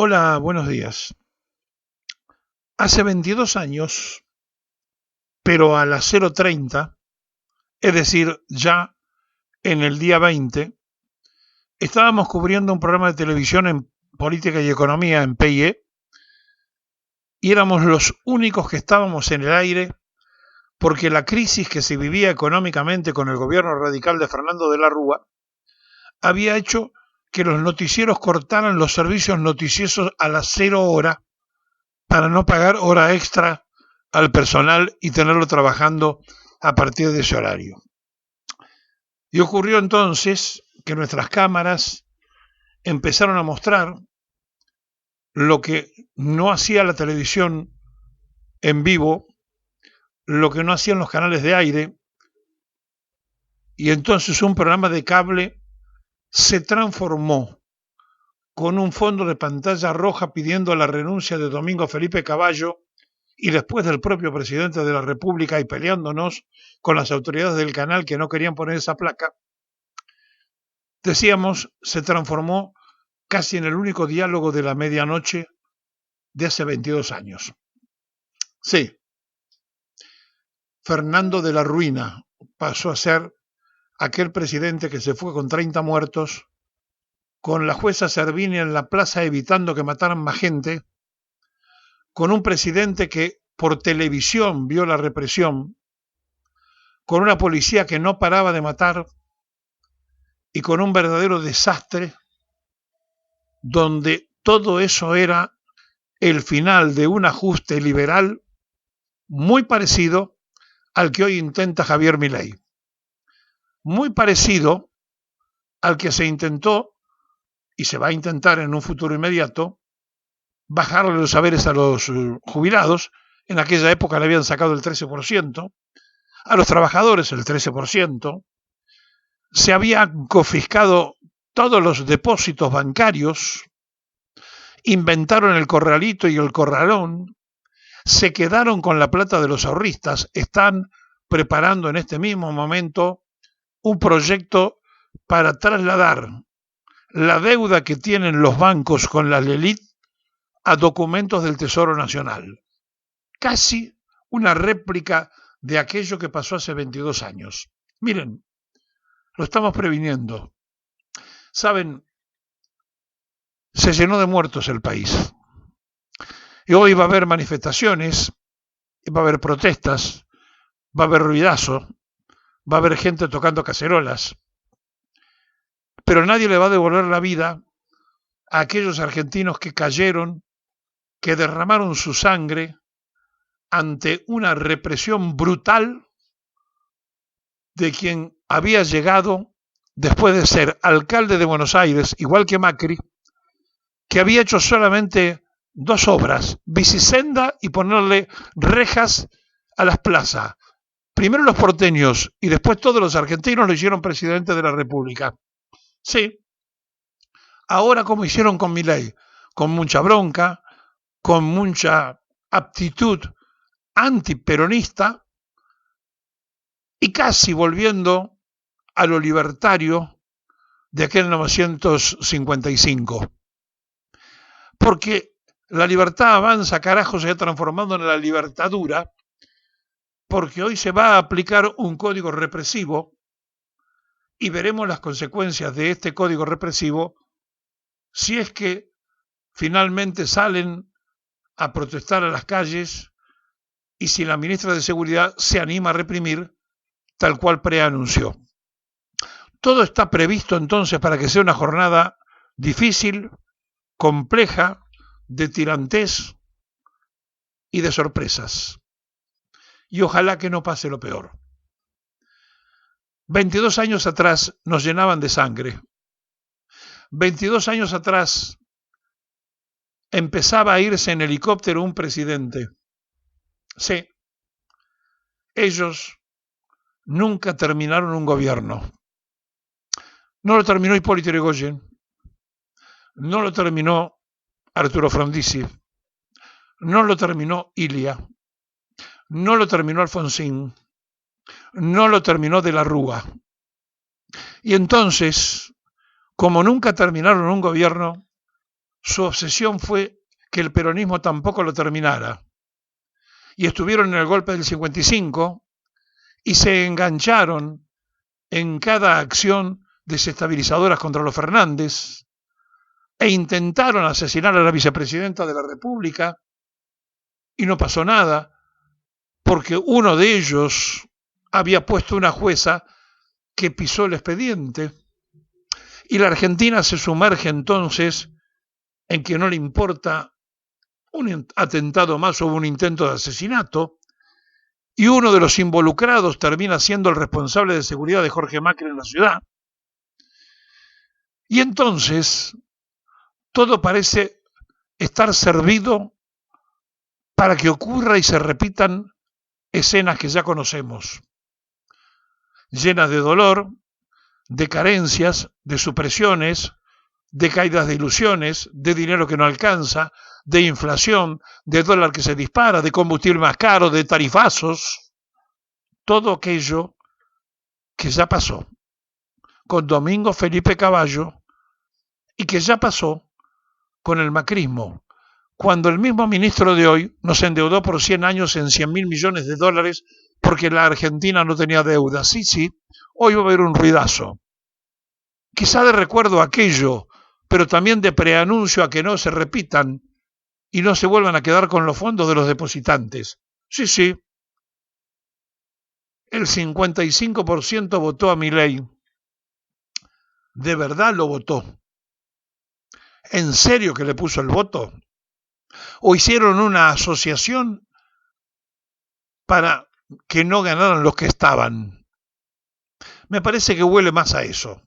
Hola, buenos días. Hace 22 años, pero a las 0:30, es decir, ya en el día 20, estábamos cubriendo un programa de televisión en política y economía en PIE y éramos los únicos que estábamos en el aire porque la crisis que se vivía económicamente con el gobierno radical de Fernando de la Rúa había hecho que los noticieros cortaran los servicios noticiosos a las 0 horas para no pagar hora extra al personal y tenerlo trabajando a partir de ese horario. Y ocurrió entonces que nuestras cámaras empezaron a mostrar lo que no hacía la televisión en vivo, lo que no hacían los canales de aire, y entonces un programa de cable se transformó con un fondo de pantalla roja pidiendo la renuncia de Domingo Felipe Cavallo y después del propio presidente de la República y peleándonos con las autoridades del canal que no querían poner esa placa, decíamos, se transformó casi en el único diálogo de la medianoche de hace 22 años. Sí, Fernando de la Ruina pasó a ser aquel presidente que se fue con 30 muertos, con la jueza Servini en la plaza evitando que mataran más gente, con un presidente que por televisión vio la represión, con una policía que no paraba de matar y con un verdadero desastre donde todo eso era el final de un ajuste liberal muy parecido al que hoy intenta Javier Milei, muy parecido al que se intentó y se va a intentar en un futuro inmediato bajarle los saberes a los jubilados. En aquella época le habían sacado el 13%, a los trabajadores el 13%, se habían confiscado todos los depósitos bancarios, inventaron el corralito y el corralón, se quedaron con la plata de los ahorristas, están preparando en este mismo momento un proyecto para trasladar la deuda que tienen los bancos con la LELIT a documentos del Tesoro Nacional. Casi una réplica de aquello que pasó hace 22 años. Miren, lo estamos previniendo. Saben, se llenó de muertos el país. Y hoy va a haber manifestaciones, va a haber protestas, va a haber ruidazo, va a haber gente tocando cacerolas. Pero nadie le va a devolver la vida a aquellos argentinos que cayeron, que derramaron su sangre ante una represión brutal de quien había llegado después de ser alcalde de Buenos Aires, igual que Macri, que había hecho solamente 2 obras, bicisenda y ponerle rejas a las plazas. Primero los porteños y después todos los argentinos lo hicieron presidente de la República. Sí, ahora como hicieron con Milei, con mucha bronca, con mucha aptitud antiperonista y casi volviendo a lo libertario de aquel 1955. Porque la libertad avanza, carajo, se ha transformado en la libertadura, porque hoy se va a aplicar un código represivo y veremos las consecuencias de este código represivo si es que finalmente salen a protestar a las calles y si la ministra de Seguridad se anima a reprimir tal cual preanunció. Todo está previsto entonces para que sea una jornada difícil, compleja, de tirantés y de sorpresas. Y ojalá que no pase lo peor. 22 años atrás nos llenaban de sangre. 22 años atrás empezaba a irse en helicóptero un presidente. Sí, ellos nunca terminaron un gobierno. No lo terminó Hipólito Yrigoyen, no lo terminó Arturo Frondizi, no lo terminó Ilia, no lo terminó Alfonsín, no lo terminó de la Rúa. Y entonces, como nunca terminaron un gobierno, su obsesión fue que el peronismo tampoco lo terminara. Y estuvieron en el golpe del 55 y se engancharon en cada acción desestabilizadora contra los Fernández e intentaron asesinar a la vicepresidenta de la República y no pasó nada porque uno de ellos había puesto una jueza que pisó el expediente y la Argentina se sumerge entonces en que no le importa un atentado más o un intento de asesinato, y uno de los involucrados termina siendo el responsable de seguridad de Jorge Macri en la ciudad. Y entonces todo parece estar servido para que ocurra y se repitan escenas que ya conocemos, llenas de dolor, de carencias, de supresiones, de caídas de ilusiones, de dinero que no alcanza, de inflación, de dólar que se dispara, de combustible más caro, de tarifazos, todo aquello que ya pasó con Domingo Felipe Cavallo y que ya pasó con el macrismo, cuando el mismo ministro de hoy nos endeudó por 100 años en 100.000 millones de dólares porque la Argentina no tenía deuda. Sí, hoy va a haber un ruidazo. Quizá de recuerdo a aquello, pero también de preanuncio a que no se repitan y no se vuelvan a quedar con los fondos de los depositantes. Sí, el 55% votó a Milei. ¿De verdad lo votó? ¿En serio que le puso el voto? ¿O hicieron una asociación para que no ganaran los que estaban? Me parece que huele más a eso.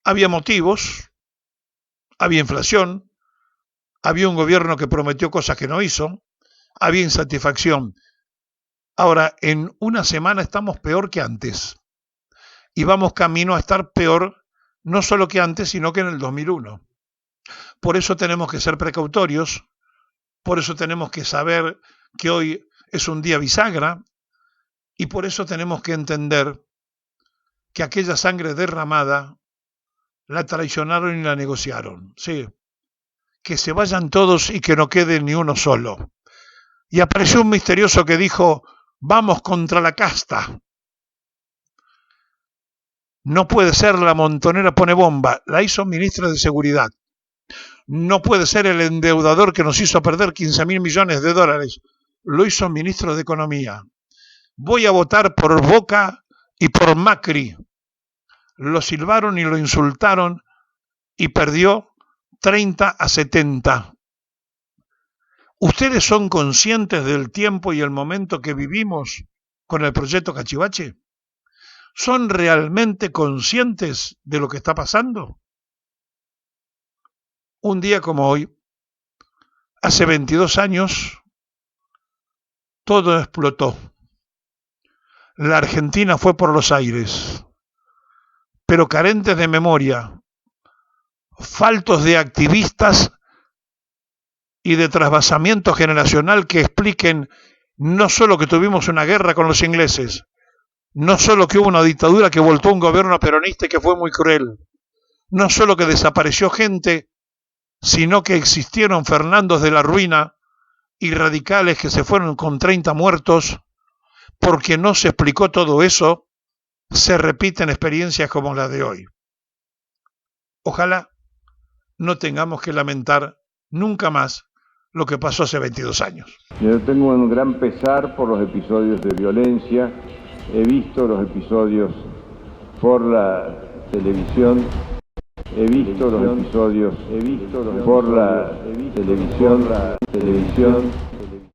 Había motivos, había inflación, había un gobierno que prometió cosas que no hizo, había insatisfacción. Ahora, en una semana estamos peor que antes. Y vamos camino a estar peor, no solo que antes, sino que en el 2001. Por eso tenemos que ser precautorios, por eso tenemos que saber que hoy es un día bisagra, y por eso tenemos que entender que aquella sangre derramada la traicionaron y la negociaron. Sí, que se vayan todos y que no quede ni uno solo. Y apareció un misterioso que dijo, vamos contra la casta. No puede ser, la Montonera pone bomba, la hizo ministra de Seguridad. No puede ser el endeudador que nos hizo perder 15.000 millones de dólares, lo hizo ministro de Economía. Voy a votar por Boca y por Macri. Lo silbaron y lo insultaron y perdió 30-70. ¿Ustedes son conscientes del tiempo y el momento que vivimos con el proyecto Cachivache? ¿Son realmente conscientes de lo que está pasando? Un día como hoy, hace 22 años, todo explotó. La Argentina fue por los aires, pero carentes de memoria, faltos de activistas y de trasvasamiento generacional que expliquen no solo que tuvimos una guerra con los ingleses, no solo que hubo una dictadura que voltó a un gobierno peronista y que fue muy cruel, no solo que desapareció gente, sino que existieron Fernandos de la Ruina y radicales que se fueron con 30 muertos, porque no se explicó todo eso, se repiten experiencias como la de hoy. Ojalá no tengamos que lamentar nunca más lo que pasó hace 22 años. Yo tengo un gran pesar por los episodios de violencia. He visto los episodios por la televisión. He visto los episodios por la televisión.